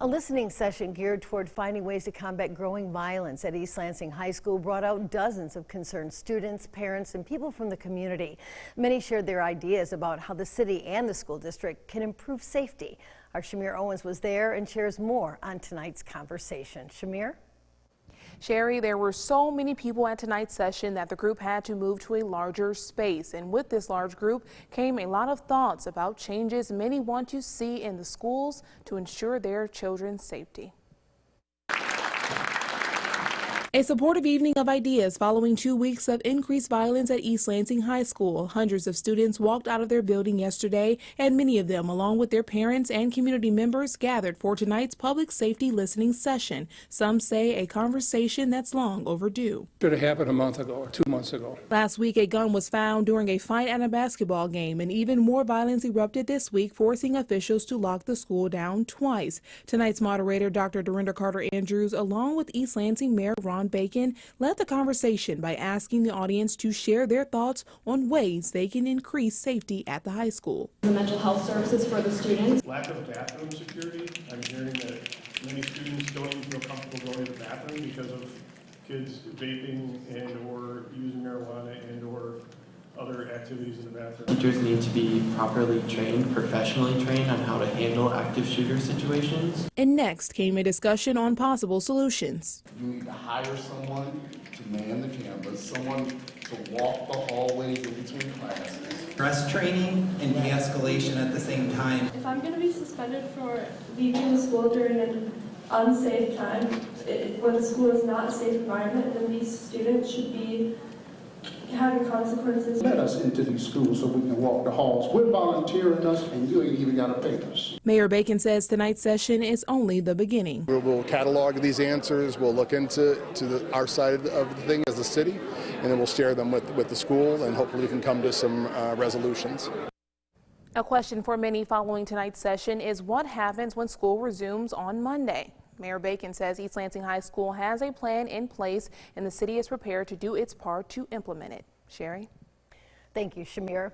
A listening session geared toward finding ways to combat growing violence at East Lansing High School brought out dozens of concerned students, parents, and people from the community. Many shared their ideas about how the city and the school district can improve safety. Our Shamir Owens was there and shares more on tonight's conversation. Shamir? Sherry, there were so many people at tonight's session that the group had to move to a larger space. And with this large group came a lot of thoughts about changes many want to see in the schools to ensure their children's safety. A supportive evening of ideas following 2 weeks of increased violence at East Lansing High School. Hundreds of students walked out of their building yesterday, and many of them, along with their parents and community members, gathered for tonight's public safety listening session. Some say a conversation that's long overdue. Should have happened a month ago or 2 months ago. Last week, a gun was found during a fight at a basketball game, and even more violence erupted this week, forcing officials to lock the school down twice. Tonight's moderator, Dr. Dorinda Carter-Andrews, along with East Lansing Mayor Ron Bacon, led the conversation by asking the audience to share their thoughts on ways they can increase safety at the high school. The mental health services for the students. Lack of bathroom security. I'm hearing that many students don't even feel comfortable going to the bathroom because of kids vaping and or using marijuana and or other activities in the bathroom. Teachers need to be properly trained, professionally trained on how to handle active shooter situations. And next came a discussion on possible solutions. You need to hire someone to man the campus, someone to walk the hallways in between classes. Stress training and de-escalation at the same time. If I'm going to be suspended for leaving the school during an unsafe time, when the school is not a safe environment, then these students should be having consequences. Let us into these schools so we can walk the halls. We're volunteering us and you ain't even got to pay us. Mayor Bacon says tonight's session is only the beginning. We'll catalog these answers, we'll look into our side of the thing as a city, and then we'll share them with the school, and hopefully we can come to some resolutions. A question for many following tonight's session is what happens when school resumes on Monday? Mayor Bacon says East Lansing High School has a plan in place and the city is prepared to do its part to implement it. Sherry? Thank you, Shamir.